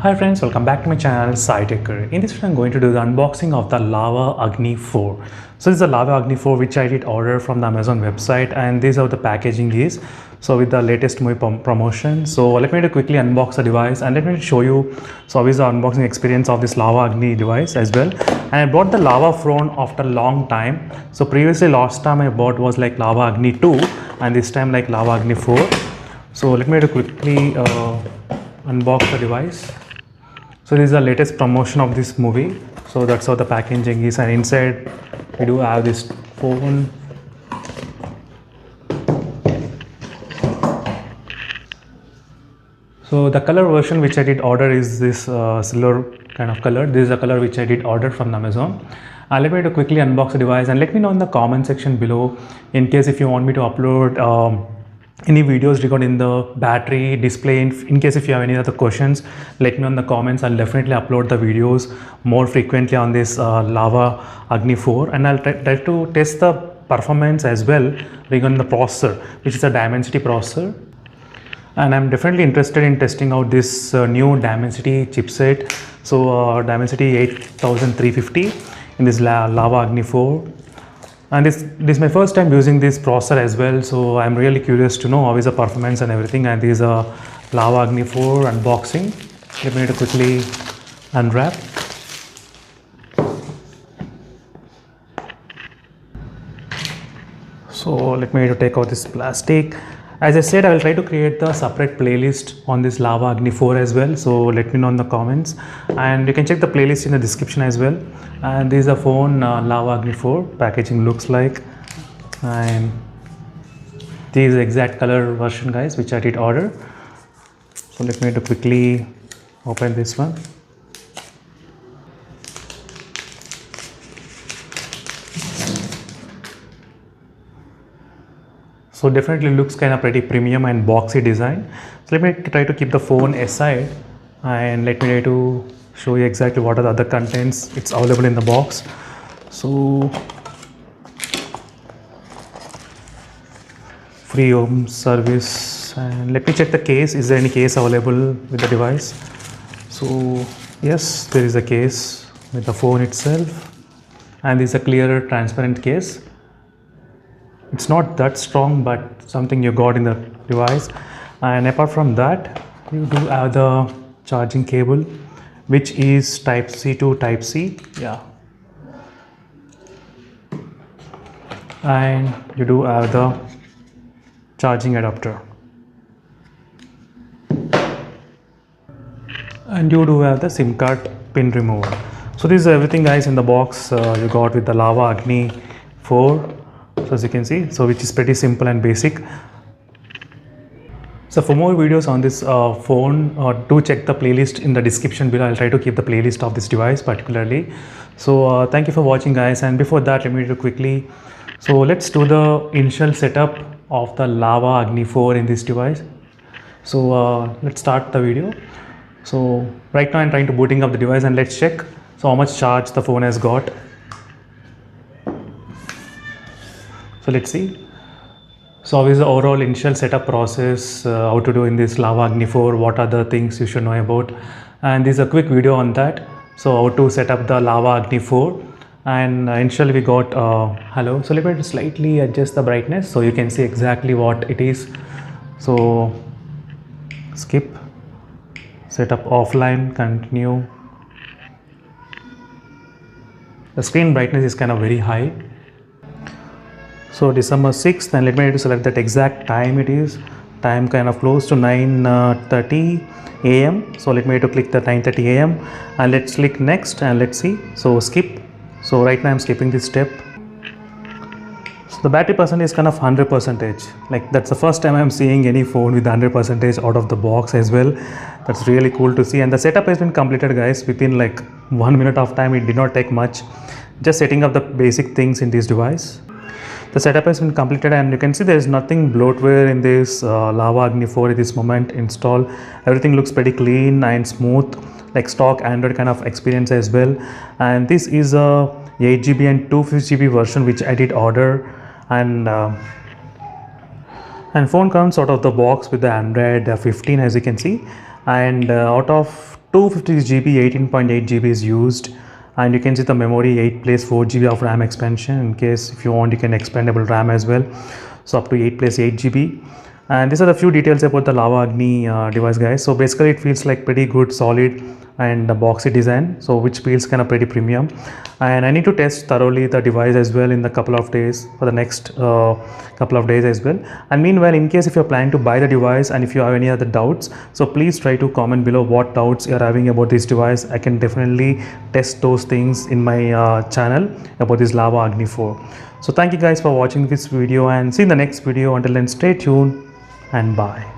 Hi friends, welcome back to my channel SciTech. In this video I'm going to do the unboxing of the Lava Agni 4. So this is the Lava Agni 4 which I did order from the Amazon website, and this is how the packaging is. So with the latest movie promotion. So let me quickly unbox the device and let me show you so how is the unboxing experience of this Lava Agni device as well. And I bought the Lava phone after a long time. So previously last time I bought was like Lava Agni 2 and this time like Lava Agni 4. So let me quickly unbox the device. So this is the latest promotion of this movie. So that's how the packaging is, and inside we do have this phone. So the color version which I did order is this silver kind of color. This is the color which I did order from Amazon. Let me quickly unbox the device and let me know in the comment section below in case if you want me to upload any videos regarding the battery, display. In case if you have any other questions, let me know in the comments. I'll definitely upload the videos more frequently on this Lava Agni 4, and I'll try to test the performance as well regarding the processor, which is a Dimensity processor. And I'm definitely interested in testing out this new Dimensity chipset. So Dimensity 8350 in this Lava Agni 4. And this is my first time using this processor as well, so I'm really curious to know how is the performance and everything. And this is a Lava Agni 4 unboxing. Let me quickly unwrap. So let me take out this plastic. As I said, I will try to create the separate playlist on this Lava Agni 4 as well. So let me know in the comments, and you can check the playlist in the description as well. And this is a phone Lava Agni 4 packaging looks like, and this is the exact color version, guys, which I did order. So let me quickly open this one. So definitely looks kind of pretty premium and boxy design. So let me try to keep the phone aside and let me try to show you exactly what are the other contents it's available in the box. So free home service, and let me check the case. Is there any case available with the device? So yes, there is a case with the phone itself, and this is a clear transparent case. It's not that strong, but something you got in the device. And apart from that, you do have the charging cable, which is type C to type C. Yeah. And you do have the charging adapter. And you do have the SIM card pin remover. So this is everything, guys, in the box you got with the Lava Agni 4. So as you can see, so which is pretty simple and basic. So for more videos on this phone, do check the playlist in the description below. I'll try to keep the playlist of this device particularly. So thank you for watching, guys. And before that, let me do quickly. So let's do the initial setup of the Lava Agni 4 in this device. So let's start the video. So right now I'm trying to booting up the device, and let's check so how much charge the phone has got. So let's see. So how is the overall initial setup process, how to do in this Lava Agni 4, what are the things you should know about, and this is a quick video on that. So how to set up the Lava Agni 4, and initially we got hello. So let me slightly adjust the brightness so you can see exactly what it is. So skip, setup offline, continue. The screen brightness is kind of very high. So December 6th, and let me select that exact time it is. Time kind of close to 9:30 a.m. So let me click the 9:30 a.m. and let's click next, and let's see. So skip. So right now I'm skipping this step. So the battery percent is kind of 100%. Like that's the first time I'm seeing any phone with 100% out of the box as well. That's really cool to see. And the setup has been completed, guys, within like 1 minute of time. It did not take much. Just setting up the basic things in this device. The setup has been completed, and you can see there is nothing bloatware in this Lava Agni 4 at this moment installed. Everything looks pretty clean and smooth, like stock Android kind of experience as well. And this is a 8GB and 250GB version which I did order, and phone comes out of the box with the Android 15, as you can see. And out of 256 GB, 18.8 GB is used, and you can see the memory 8 plus 4 GB of RAM expansion. In case if you want, you can expandable RAM as well, so up to 8 plus 8 GB. And these are the few details about the Lava Agni device, guys. So basically it feels like pretty good, solid and boxy design, so which feels kind of pretty premium. And I need to test thoroughly the device as well in the couple of days, for the next couple of days as well. And meanwhile, in case if you're planning to buy the device and if you have any other doubts, so please try to comment below what doubts you're having about this device. I can definitely test those things in my channel about this Lava Agni 4. So thank you guys for watching this video, and see you in the next video. Until then, stay tuned and bye.